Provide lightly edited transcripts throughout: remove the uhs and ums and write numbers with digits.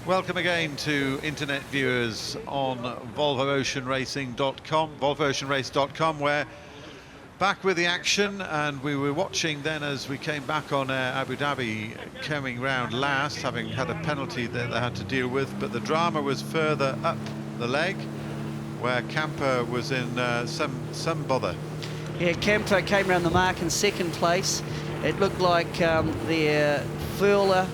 Welcome again to internet viewers on VolvoOceanRacing.com, VolvoOceanRace.com. We're back with the action, and we were watching then as we came back on Abu Dhabi, coming round last, having had a penalty that they had to deal with, but the drama was further up the leg, where Camper was in some bother. Yeah, Camper came around the mark in second place. It looked like their furler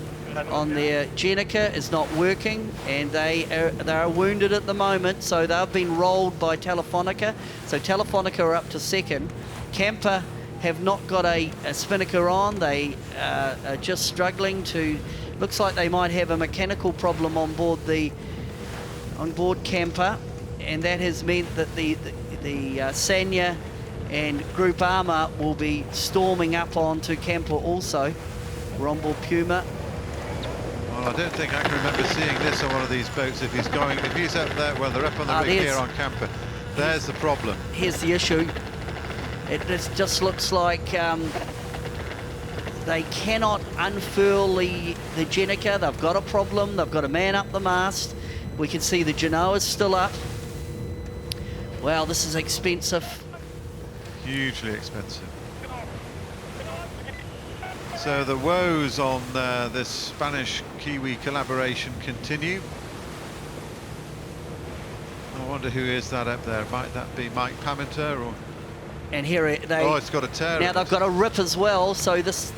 on their Jenica is not working, and they are wounded at the moment, so they've been rolled by Telefonica. So Telefonica are up to second. Camper have not got a spinnaker on. They are just struggling to. Looks like they might have a mechanical problem on board Camper, and that has meant that the Sanya and Group Armour will be storming up onto Camper also. We're on board Puma. Well, I don't think I can remember seeing this on one of these boats. If he's up there, well, they're up on the rig here on Camper. There's the problem. Here's the issue. It just looks like they cannot unfurl the Jenica. They've got a problem. They've got a man up the mast. We can see the Genoa's still up. Wow, this is expensive. Hugely expensive. So the woes on this Spanish-Kiwi collaboration continue. I wonder who is that up there. Might that be Mike Paminter or? And here they. Oh, it's got a tear. Now they've got a rip as well. So this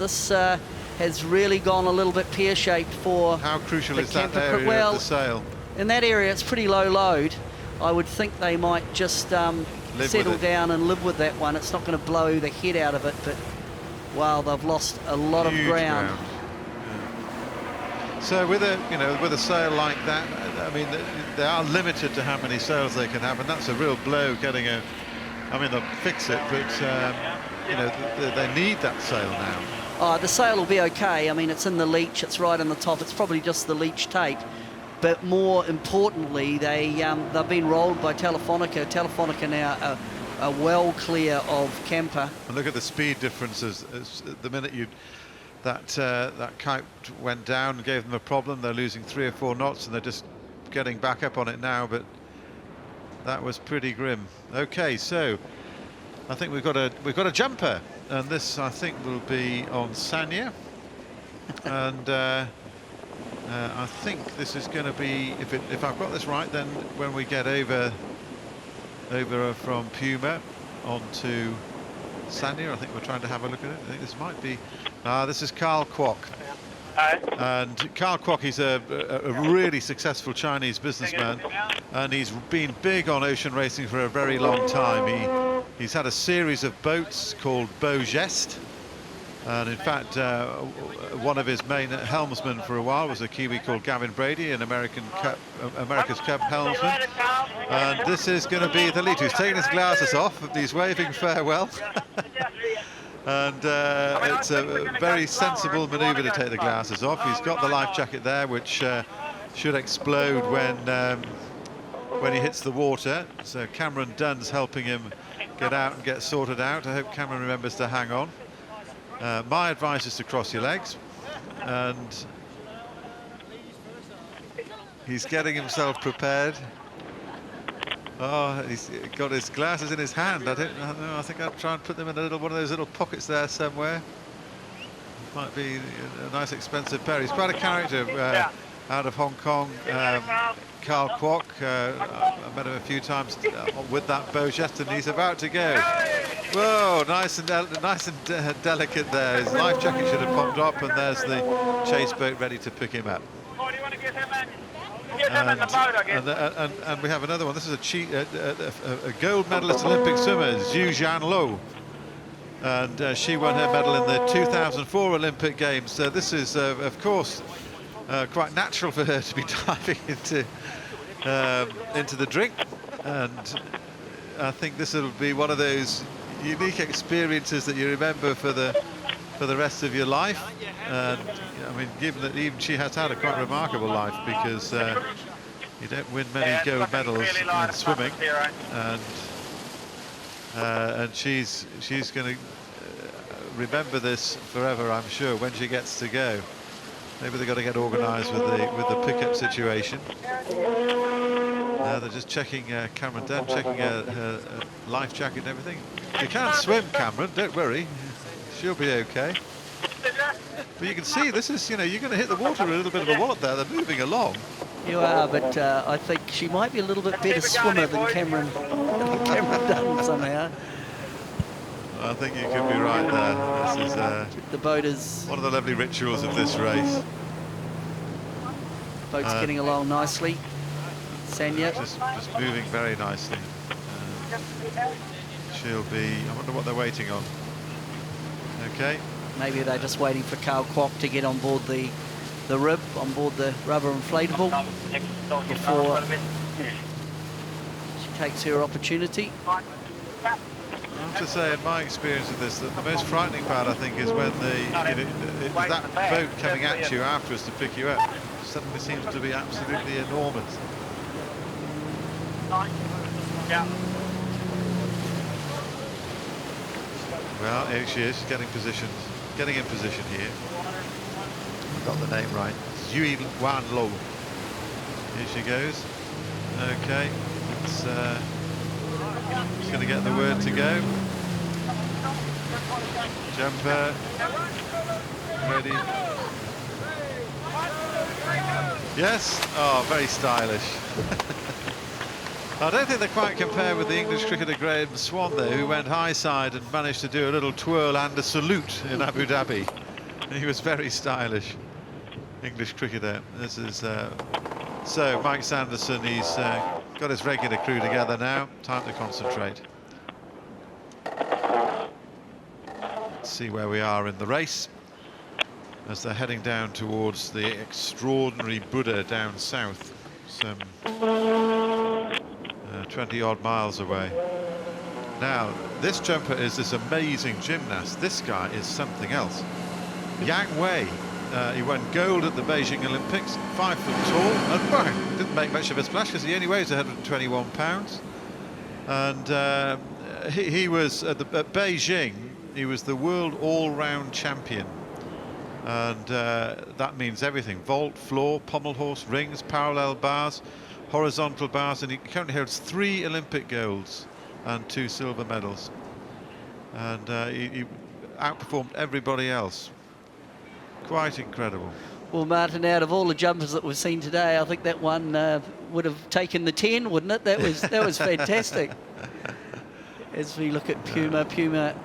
has really gone a little bit pear-shaped for. How crucial is that Camper. area Well, of the sail? in that area, it's pretty low load. I would think they might just settle down and live with that one. It's not going to blow the head out of it, but. Wow, they've lost a lot of ground. Yeah. So with a sail like that, I mean, they are limited to how many sails they can have, and that's a real blow getting a. I mean, they'll fix it, but they need that sail now. Oh, the sail will be okay. I mean, it's in the leech. It's right on the top. It's probably just the leech tape. But more importantly, they've been rolled by Telefonica. Telefonica now are well clear of Camper. And look at the speed differences. The minute that kite went down and gave them a problem, they're losing 3 or 4 knots, and they're just getting back up on it now. But that was pretty grim. Okay, so I think we've got a jumper, and this I think will be on Sanya, and I think this is going to be, if I've got this right, then when we get over from Puma onto Sanya, I think we're trying to have a look at it. I think this might be, this is Carl Kwok. Hi. And Carl Kwok, he's a really successful Chinese businessman, and he's been big on ocean racing for a very long time. He's had a series of boats called Beau Geste, and in fact one of his main helmsmen for a while was a Kiwi called Gavin Brady, an America's Cup helmsman. And this is going to be the lead, who's taking his glasses off. He's waving farewell. And it's a very sensible manoeuvre to take the glasses off. He's got the life jacket there, which should explode when he hits the water. So Cameron Dunn's helping him get out and get sorted out. I hope Cameron remembers to hang on. My advice is to cross your legs, and he's getting himself prepared. Oh, he's got his glasses in his hand. I don't know. I think I'll try and put them in one of those little pockets there somewhere. Might be a nice expensive pair. He's quite a character out of Hong Kong. Carl Kwok. I've met him a few times with that Beau Geste, and he's about to go. Whoa, nice and delicate there. His life jacket should have popped up, and there's the chase boat ready to pick him up. And we have another one. This is a gold medalist Olympic swimmer, Zhu Jianluo, and she won her medal in the 2004 Olympic Games. So this is, of course, quite natural for her to be diving into the drink, and I think this will be one of those unique experiences that you remember for the rest of your life. And I mean, given that even she has had a quite remarkable life, because you don't win many gold medals in swimming, and she's going to remember this forever, I'm sure, when she gets to go. Maybe they've got to get organised with the pickup situation. They're just checking Cameron Dunn, checking her life jacket and everything. You can't swim, Cameron, don't worry. She'll be okay. But you can see this is, you know, you're going to hit the water with a little bit of a wallop there. They're moving along. You are, but I think she might be a little bit better swimmer than Cameron Dunn somehow. I think you could be right there. This is The boat is... one of the lovely rituals of this race. Boat's getting along nicely. Sanya. Just moving very nicely. She'll be... I wonder what they're waiting on. Okay. Maybe they're just waiting for Carl Kwok to get on board the rib, on board the rubber inflatable, before she takes her opportunity. I have to say, in my experience of this, that the most frightening part, I think, is when that boat coming at you afterwards to pick you up suddenly seems to be absolutely enormous. Well, here she is, getting in position here. I got the name right. Yui Wan Lo. Here she goes. Okay, it's going to get the word to go. Jumper. Ready. Yes. Oh, very stylish. I don't think they quite compare with the English cricketer Graham Swan there, who went high side and managed to do a little twirl and a salute in Abu Dhabi. He was very stylish, English cricketer. This is so Mike Sanderson. He's got his regular crew together now. Time to concentrate. Let's see where we are in the race as they're heading down towards the extraordinary Buddha down south, some 20 odd miles away. Now this jumper is this amazing gymnast. This guy is something else. Yang Wei, he won gold at the Beijing Olympics, 5 foot tall, and well, didn't make much of a splash because he only weighs 121 pounds. And he was at Beijing, he was the world all-round champion. And that means everything: vault, floor, pommel horse, rings, parallel bars, horizontal bars, and he currently holds 3 Olympic golds and 2 silver medals. And he outperformed everybody else. Quite incredible. Well, Martin, out of all the jumpers that we've seen today, I think that one would have taken the 10, wouldn't it? That was fantastic. As we look at Puma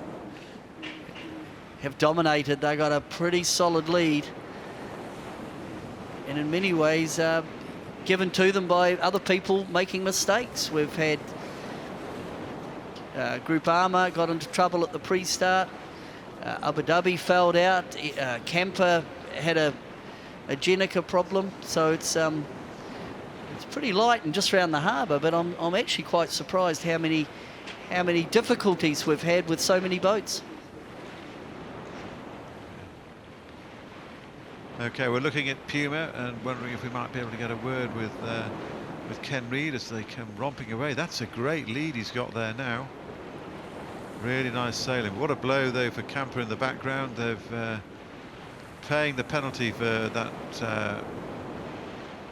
have dominated. They got a pretty solid lead, and in many ways given to them by other people making mistakes. We've had Group Armour got into trouble at the pre-start. Abu Dhabi failed out. Camper had a Jenica problem, so it's pretty light and just around the harbour. But I'm actually quite surprised how many difficulties we've had with so many boats. Okay, we're looking at Puma and wondering if we might be able to get a word with Ken Reid as they come romping away. That's a great lead he's got there now. Really nice sailing. What a blow though for Camper in the background. They've paying the penalty for that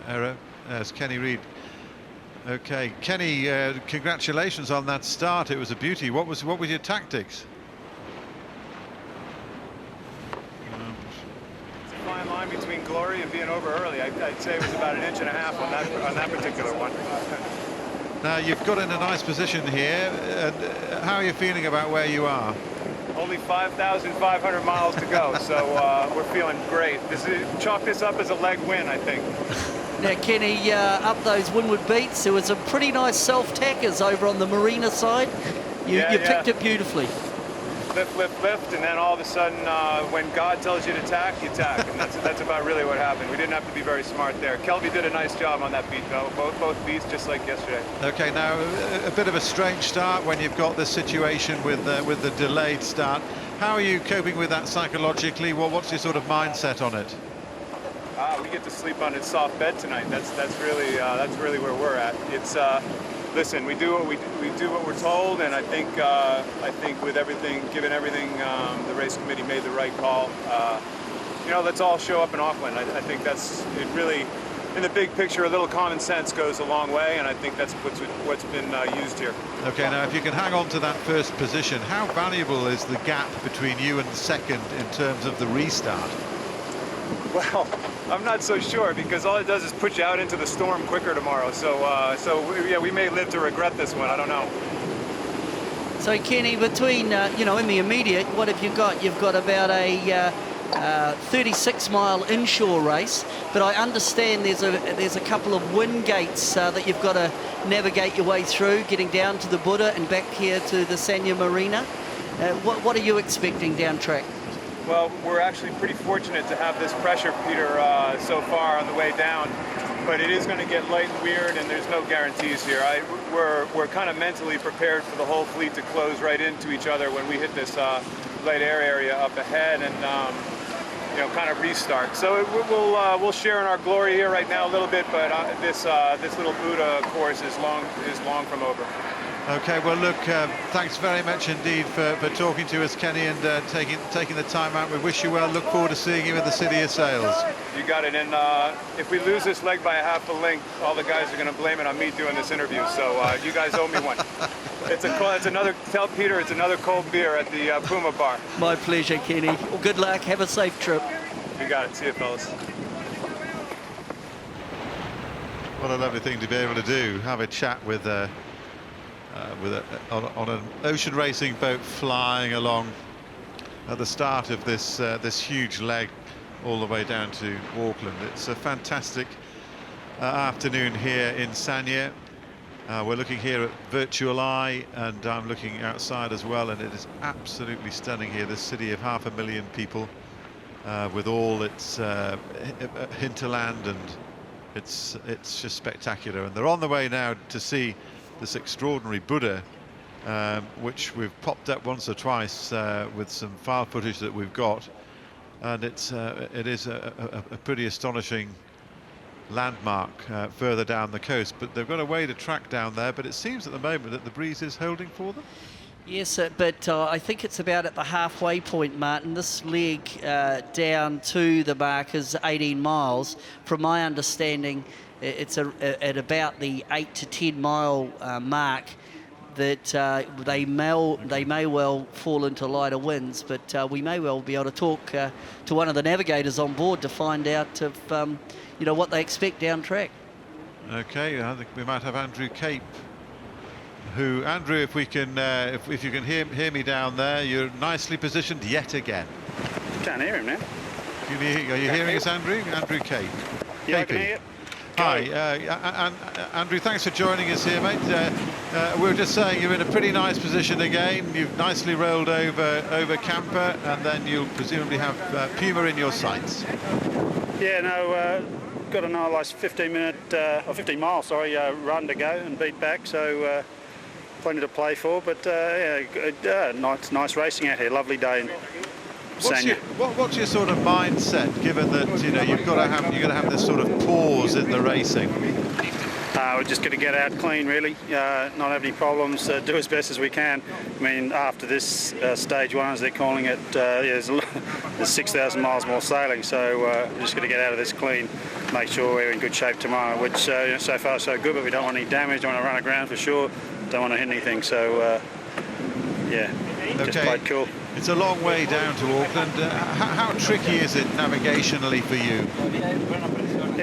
error as Kenny Reid. Okay, Kenny, congratulations on that start. It was a beauty. What was your tactics? It's a fine line between glory and being over early. I'd say it was about 1.5 inches on that particular one. Now you've got in a nice position here. How are you feeling about where you are? Only 5,500 miles to go, so we're feeling great. Chalk this up as a leg win, I think. Now, Kenny, up those windward beats, there was some pretty nice self-tackers over on the marina side. You picked it beautifully. Lift, lift, lift, and then all of a sudden, when God tells you to tack, you tack, and that's about really what happened. We didn't have to be very smart there. Kelvy did a nice job on that beat, though. Both beats, just like yesterday. Okay, now a bit of a strange start when you've got this situation with the delayed start. How are you coping with that psychologically? Well, what's your sort of mindset on it? We get to sleep on its soft bed tonight. That's really where we're at. It's listen, we do what we're told, and I think with everything, given everything, the race committee made the right call. let's all show up in Auckland. I think that's it. Really, in the big picture, a little common sense goes a long way, and I think that's what's been used here. Okay, now if you can hang on to that first position, how valuable is the gap between you and second in terms of the restart? Well, I'm not so sure, because all it does is put you out into the storm quicker tomorrow. So yeah, we may live to regret this one. I don't know. So Kenny, between in the immediate, what have you got? You've got about a 36-mile inshore race, but I understand there's a couple of wind gates that you've got to navigate your way through, getting down to the Buddha and back here to the Sanya Marina. What are you expecting down track? Well, we're actually pretty fortunate to have this pressure, Peter, so far on the way down. But it is going to get light and weird, and there's no guarantees here. We're kind of mentally prepared for the whole fleet to close right into each other when we hit this light air area up ahead, and kind of restart. So we'll share in our glory here right now a little bit, but this little Buddha course is long from over. Okay, well look, thanks very much indeed for talking to us, Kenny, and taking the time out. We wish you well. Look forward to seeing you in the City of Sails. You got it. And if we lose this leg by a half a length, all the guys are going to blame it on me doing this interview. So you guys owe me one. It's another. Tell Peter it's another cold beer at the Puma bar. My pleasure, Kenny. Well, good luck. Have a safe trip. You got it. See you, fellas. What a lovely thing to be able to do. Have a chat with on an ocean racing boat flying along at the start of this huge leg all the way down to Auckland. It's a fantastic afternoon here in Sanya. We're looking here at Virtual Eye, and I'm looking outside as well, and it is absolutely stunning here. This city of 500,000 people with all its hinterland, and it's just spectacular. And they're on the way now to see this extraordinary Buddha, which we've popped up once or twice with some file footage that we've got, and it is a pretty astonishing landmark further down the coast. But they've got a way to track down there, but it seems at the moment that the breeze is holding for them. Yes, but I think it's about at the halfway point, Martin. This leg down to the mark is 18 miles. From my understanding, it's at about the 8 to 10 mile mark that they may well fall into lighter winds, but we may well be able to talk to one of the navigators on board to find out if, what they expect down track. Okay, I think we might have Andrew Cape. Andrew, if we can, if you can hear me down there, you're nicely positioned yet again. Can't hear him now. Are you hearing us, Andrew? Andrew Cape. Yeah, I can hear you. Hi, Andrew, thanks for joining us here, mate. We were just saying you're in a pretty nice position again. You've nicely rolled over camper, and then you'll presumably have Puma in your sights. Yeah, no, got a nice 15 mile, run to go and beat back, so plenty to play for. But nice racing out here. Lovely day in Sanya. What's your sort of mindset, given that you've got to have this sort of pause in the racing? We're just going to get out clean, really. Not have any problems. Do as best as we can. I mean, after this stage one, as they're calling it, there's 6,000 miles more sailing. So we're just going to get out of this clean. Make sure we're in good shape tomorrow. Which so far so good, but we don't want any damage. Don't want to run aground for sure. Don't want to hit anything. So just played cool. It's a long way down to Auckland. How tricky is it navigationally for you?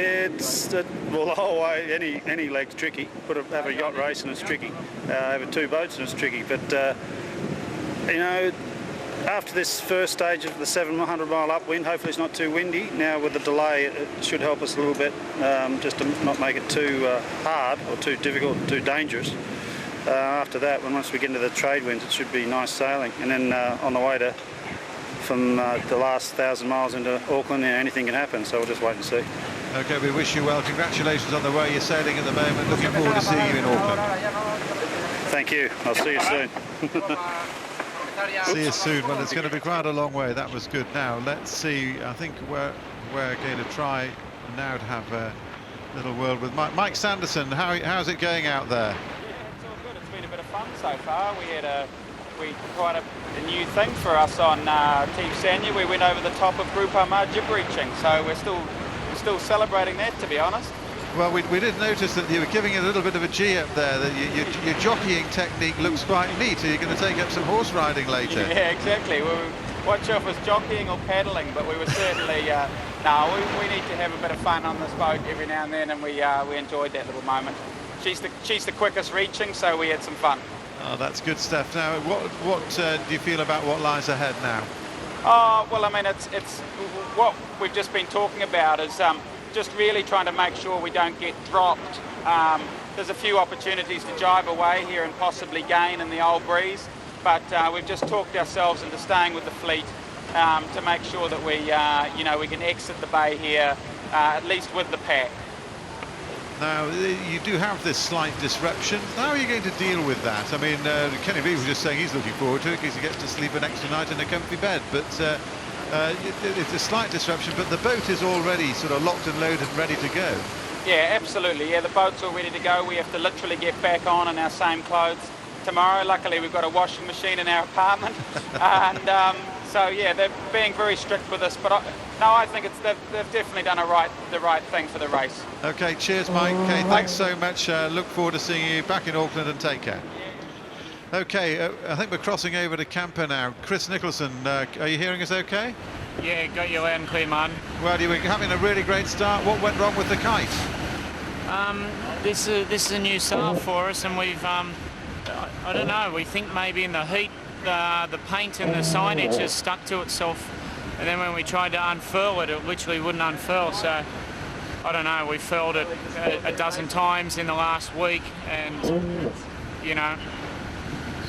It's the whole way. Any leg's tricky. Have a yacht race and it's tricky. Have 2 boats and it's tricky. But after this first stage of the 700 mile upwind, hopefully it's not too windy. Now with the delay, it should help us a little bit, just to not make it too hard or too difficult, too dangerous. After that, once we get into the trade winds, it should be nice sailing. And then on the way from the last 1,000 miles into Auckland, anything can happen. So we'll just wait and see. Okay, we wish you well. Congratulations on the way you're sailing at the moment. Looking forward to seeing you in Auckland. Thank you. I'll see you soon. See you soon. Well, it's going to be quite a long way. That was good. Now, let's see. I think we're going to try now to have a little word with Mike Sanderson. How's it going out there? Yeah, it's all good. It's been a bit of fun so far. We had quite a a new thing for us on Team Sanya. We went over the top of Groupama jib reaching, so we're still celebrating that, to be honest. Well, we did notice that you were giving it a little bit of a G up there, that your jockeying technique looks quite neat. Are you going to take up some horse riding later? Yeah, exactly. We were not sure if it was jockeying or paddling, but we were certainly, we need to have a bit of fun on this boat every now and then, and we enjoyed that little moment. She's the quickest reaching, so we had some fun. Oh, that's good stuff. Now, what do you feel about what lies ahead now? Well, I mean, it's what we've just been talking about is just really trying to make sure we don't get dropped. There's a few opportunities to jibe away here and possibly gain in the old breeze, but we've just talked ourselves into staying with the fleet to make sure that we can exit the bay here at least with the pack. Now, you do have this slight disruption. How are you going to deal with that? I mean, Kenny Reeve was just saying he's looking forward to it because he gets to sleep an extra night in a comfy bed, but it's a slight disruption, but the boat is already sort of locked and loaded and ready to go. Yeah, absolutely. Yeah, the boat's all ready to go. We have to literally get back on in our same clothes tomorrow. Luckily, we've got a washing machine in our apartment. And so, yeah, they're being very strict with us. But I think they've definitely done the right thing for the race. OK, cheers, Mike. OK, thanks so much. Look forward to seeing you back in Auckland, and take care. OK, I think we're crossing over to camper now. Chris Nicholson, are you hearing us OK? Yeah, got you loud and clear, Martin. Well, you were having a really great start. What went wrong with the kite? This is a new sail for us, and we've, I don't know, we think maybe in the heat, the paint and the signage has stuck to itself, and then when we tried to unfurl it, it literally wouldn't unfurl. So, I don't know, we furled it a dozen times in the last week, and, you know,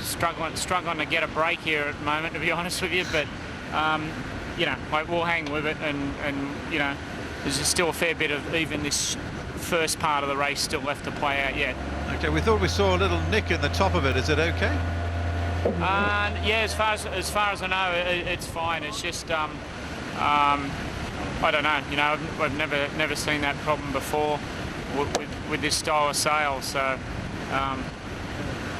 struggling to get a break here at the moment, to be honest with you, but you know, like, we'll hang with it, and you know, there's still a fair bit of even this first part of the race still left to play out yet. Okay, we thought we saw a little nick in the top of it. Is it okay? Yeah, as far as I know, it's fine. It's just I don't know. You know, I've never seen that problem before with this style of sail. So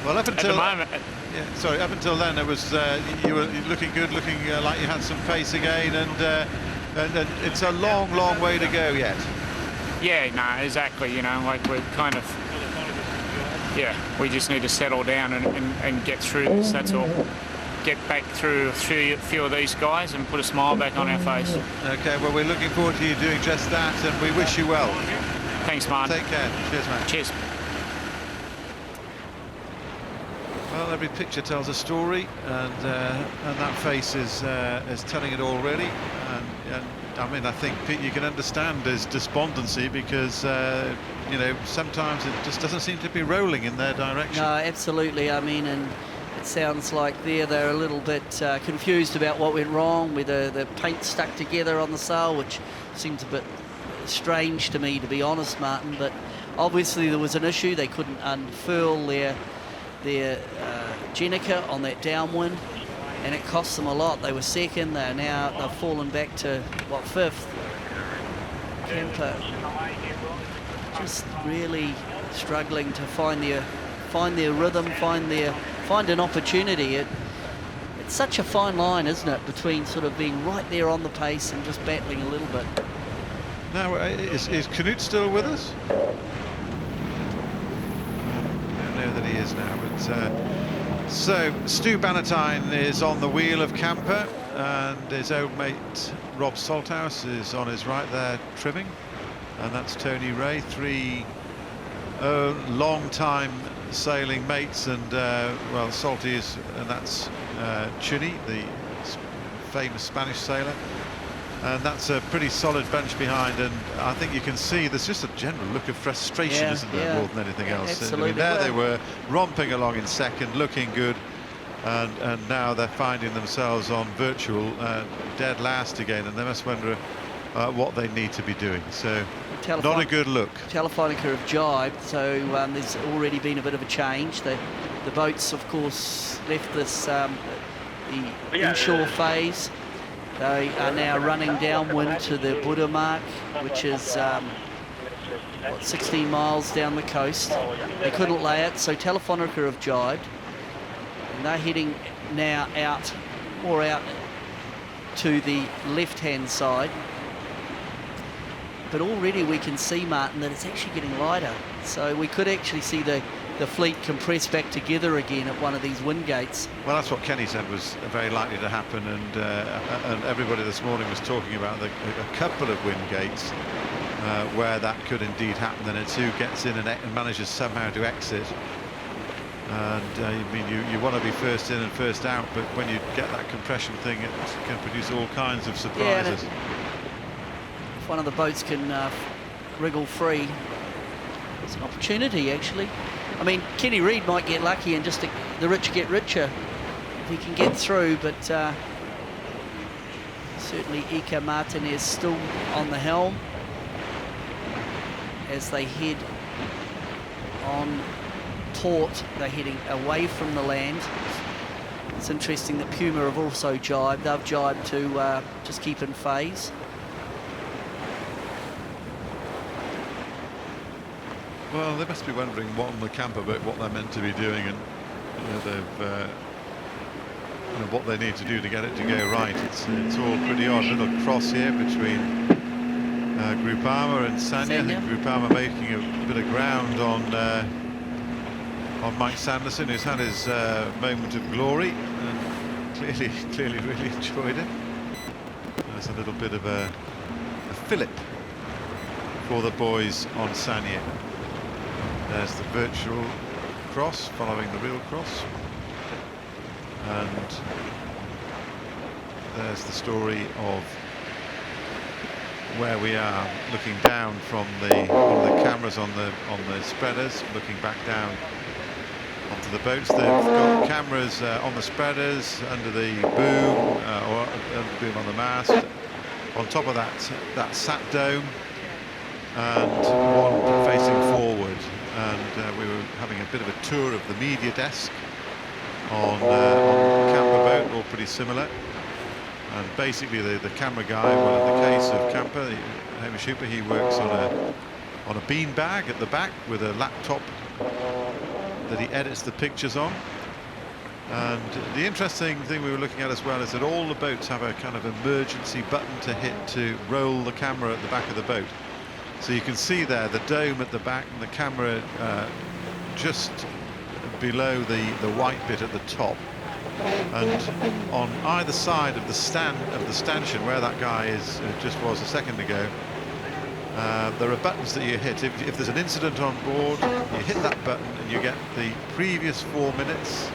well, up until at the moment. Yeah, sorry, up until then it was you were looking good, looking like you had some pace again, and it's a long way to go yet. Yeah, no, exactly. You know, like, we're kind of, yeah, we just need to settle down and get through this. That's all. Get back through a few of these guys and put a smile back on our face. Okay, well, we're looking forward to you doing just that, and we wish you well. Thanks, Martin. Take care. Cheers, man. Cheers. Well, every picture tells a story, and that face is telling it already. And I mean, I think, Pete, you can understand his despondency because you know, sometimes it just doesn't seem to be rolling in their direction. No, absolutely. I mean, and it sounds like they're a little bit confused about what went wrong with the paint stuck together on the sail, which seems a bit strange to me, to be honest, Martin. But obviously there was an issue. They couldn't unfurl their Jenica on that downwind, and it cost them a lot. They were second. They've fallen back to what, fifth. Kemper just really struggling to find their rhythm, find an opportunity. It's such a fine line, isn't it, between sort of being right there on the pace and just battling a little bit. Now, is Knut still with us? I don't know that he is now, but so Stu Bannatyne is on the wheel of camper, and his old mate Rob Salthouse is on his right there trimming, and that's Tony Ray, three long-time sailing mates, and well, Salty is, and that's Chini, the famous Spanish sailor, and that's a pretty solid bunch behind. And I think you can see there's just a general look of frustration, isn't there, more than anything else? Absolutely. I mean, there they were romping along in second, looking good, and now they're finding themselves on virtual dead last again, and they must wonder what they need to be doing. So not a good look. Telefonica have jibed, so there's already been a bit of a change. The boats, of course, left this the inshore phase. They are now running downwind to the Buddha mark, which is 16 miles down the coast. They couldn't lay it, so Telefonica have jibed. And they're heading now out, more out to the left-hand side. But already we can see, Martin, that it's actually getting lighter. So we could actually see the fleet compress back together again at one of these wind gates. Well, that's what Kenny said was very likely to happen, and everybody this morning was talking about a couple of wind gates where that could indeed happen. Then it's who gets in and manages somehow to exit. And I mean, you want to be first in and first out, but when you get that compression thing, it can produce all kinds of surprises. Yeah, if one of the boats can wriggle free, it's an opportunity, actually. I mean, Kenny Reid might get lucky and just the rich get richer if he can get through, but certainly Ika Martinez still on the helm as they head on port. They're heading away from the land. It's interesting that Puma have also jibed. They've jibed to just keep in phase. Well, they must be wondering what on the camper boat what they're meant to be doing, and what they need to do to get it to go right. It's all pretty odd. Little cross here between Groupama and Sanya. I think Groupama making a bit of ground on Mike Sanderson, who's had his moment of glory and clearly really enjoyed it. There's a little bit of a fillip for the boys on Sanya. There's the virtual cross following the real cross, and there's the story of where we are looking down from the cameras on the spreaders, looking back down onto the boats. They've got cameras on the spreaders, under the boom, or under the boom on the mast, on top of that sat dome, and one facing forward. And we were having a bit of a tour of the media desk on camper boat, all pretty similar. And basically the camera guy, well, in the case of camper, Hamish Hooper, he works on a bean bag at the back with a laptop that he edits the pictures on. And the interesting thing we were looking at as well is that all the boats have a kind of emergency button to hit to roll the camera at the back of the boat. So you can see there the dome at the back and the camera just below the white bit at the top. And on either side of the stanchion where that guy just was a second ago, there are buttons that you hit. If there's an incident on board, you hit that button and you get the previous 4 minutes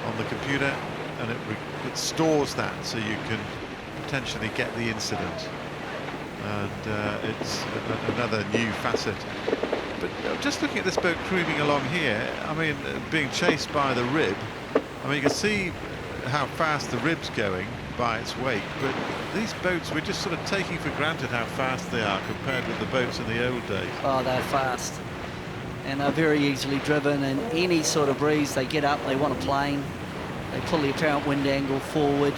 on the computer, and it stores that so you can potentially get the incident. And it's another new facet. But just looking at this boat cruising along here, I mean, being chased by the rib, I mean, you can see how fast the rib's going by its weight, but these boats, we're just sort of taking for granted how fast they are compared with the boats in the old days. Oh, they're fast. And they're very easily driven, and any sort of breeze, they get up, they want a plane, they pull the apparent wind angle forward,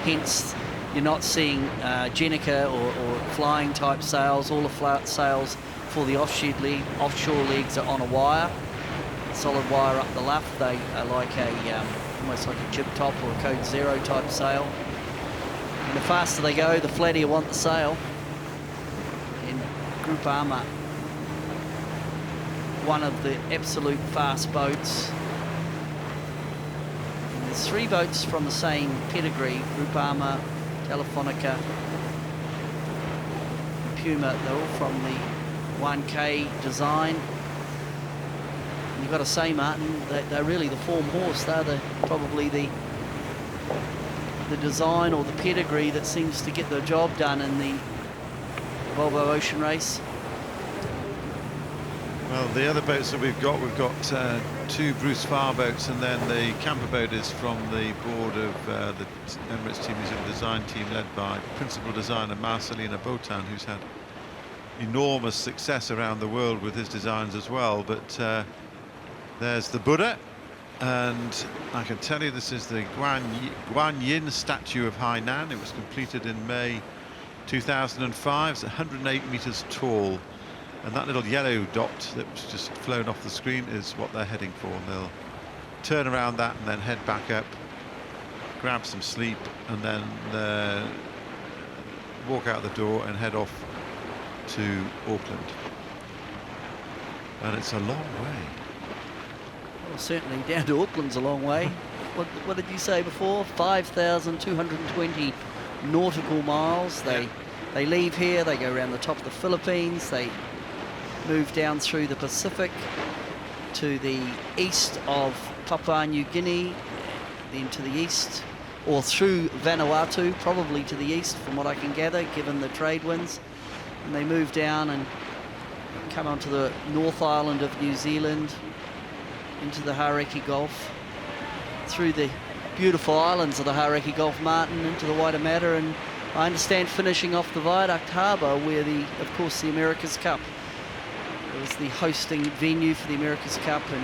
hence you're not seeing Jenica or flying type sails. All the sails for the offshore legs are on a wire, solid wire up the luff. They are like almost like a jib top or a code 0 type sail. And the faster they go, the flatter you want the sail. In Groupama, one of the absolute fast boats. And there's 3 boats from the same pedigree: Groupama, Telefonica, Puma. They're all from the 1K design. And you've got to say, Martin, they're really the form horse. They're probably the design or the pedigree that seems to get the job done in the Volvo Ocean Race. Well, the other boats that we've got 2 Bruce Farr boats, and then the camper boat is from the board of the Emirates Team Museum Design Team, led by principal designer Marcelino Botan, who's had enormous success around the world with his designs as well. But there's the Buddha, and I can tell you this is the Guan Yin statue of Hainan. It was completed in May 2005. It's 108 meters tall. And that little yellow dot that was just flown off the screen is what they're heading for, and they'll turn around that and then head back up, grab some sleep, and then walk out the door and head off to Auckland. And it's a long way. Well, certainly down to Auckland's a long way. What did you say before? 5,220 nautical miles. They leave here, they go around the top of the Philippines, they move down through the Pacific to the east of Papua New Guinea, then to the east, or through Vanuatu, probably to the east from what I can gather, given the trade winds. And they move down and come onto the North Island of New Zealand, into the Hauraki Gulf, through the beautiful islands of the Hauraki Gulf, Martin, into the Waitemata, and I understand finishing off the Viaduct Harbour, where of course the America's Cup was the hosting venue for the America's Cup in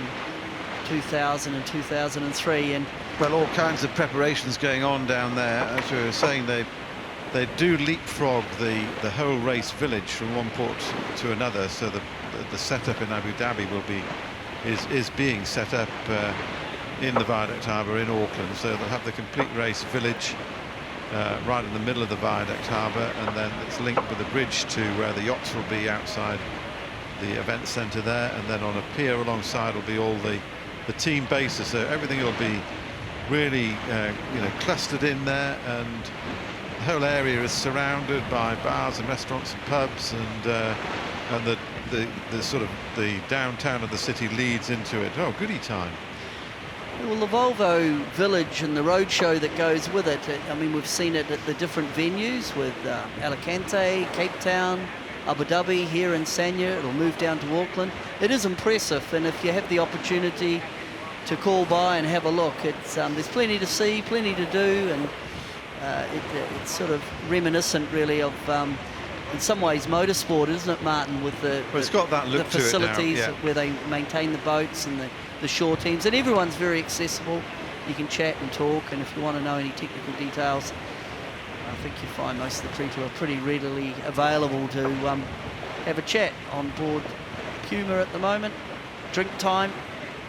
2000 and 2003. And well, all kinds of preparations going on down there. As we were saying, they do leapfrog the whole race village from one port to another. So the setup in Abu Dhabi is being set up in the Viaduct Harbour in Auckland. So they'll have the complete race village right in the middle of the Viaduct Harbour, and then it's linked with a bridge to where the yachts will be outside the event centre there, and then on a pier alongside will be all the team bases. So everything will be really clustered in there, and the whole area is surrounded by bars and restaurants and pubs, and the sort of the downtown of the city leads into it. Oh, goody time. Well, the Volvo Village and the roadshow that goes with it, I mean, we've seen it at the different venues with Alicante, Cape Town, Abu Dhabi, here in Sanya. It'll move down to Auckland. It is impressive, and if you have the opportunity to call by and have a look, there's plenty to see, plenty to do, and it's sort of reminiscent, really, of in some ways motorsport, isn't it, Martin? With it's got that look the facilities to it now, yeah. Where they maintain the boats and the shore teams, and everyone's very accessible. You can chat and talk, and if you want to know any technical details, I think you find most of the people are pretty readily available to have a chat on board Puma at the moment. Drink time.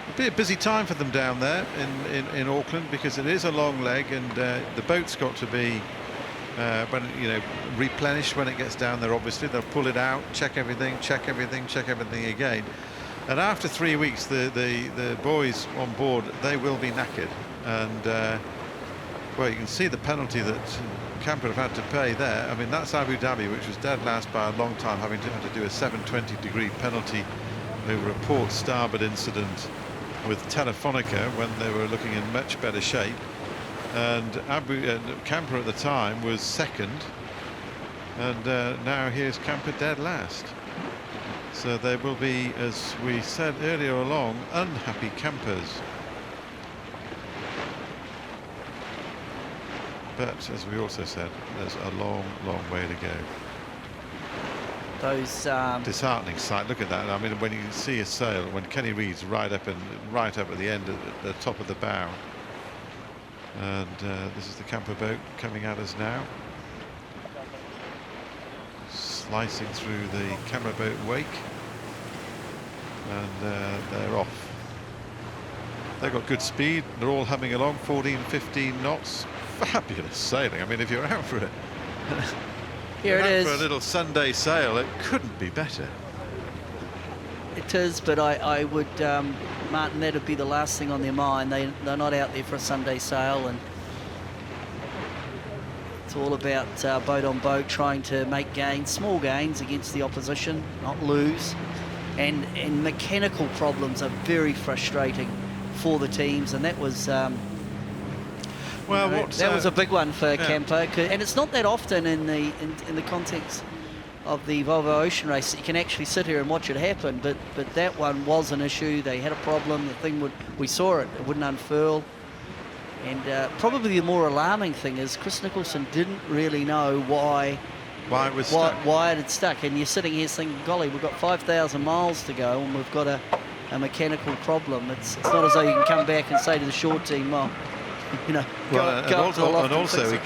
It'll be a busy time for them down there in Auckland, because it is a long leg, and the boat's got to be replenished when it gets down there. Obviously they'll pull it out, check everything again, and after 3 weeks the boys on board, they will be knackered, and well, you can see the penalty that Camper have had to pay there. I mean, that's Abu Dhabi, which was dead last by a long time, having to do a 720-degree penalty over a port starboard incident with Telefonica when they were looking in much better shape. And Camper at the time was second, and now here's Camper dead last. So there will be, as we said earlier along, unhappy campers. But as we also said, there's a long way to go. Those disheartening sight. Look at that. I mean, when you see a sail, when Kenny Reid's right up at the end, at the top of the bow. And this is the Camper boat coming at us now, slicing through the camera boat wake, and they're off. They've got good speed, they're all humming along, 14-15 knots. Fabulous sailing. I mean, if you're out for it, here it is, for a little Sunday sail, it couldn't be better. It is, but I would, Martin, that would be the last thing on their mind. They're not out there for a Sunday sail, and it's all about boat on boat, trying to make gains, small gains against the opposition, not lose. And mechanical problems are very frustrating for the teams, and that was that was a big one for Camper, and it's not that often in the context of the Volvo Ocean Race that you can actually sit here and watch it happen, but that one was an issue. They had a problem. The thing we saw it wouldn't unfurl, and probably the more alarming thing is Chris Nicholson didn't really know why it was stuck. Why it had stuck. And you're sitting here thinking, golly, we've got 5,000 miles to go, and we've got a mechanical problem. It's not as though you can come back and say to the short team, well, go off to the loft and fix it.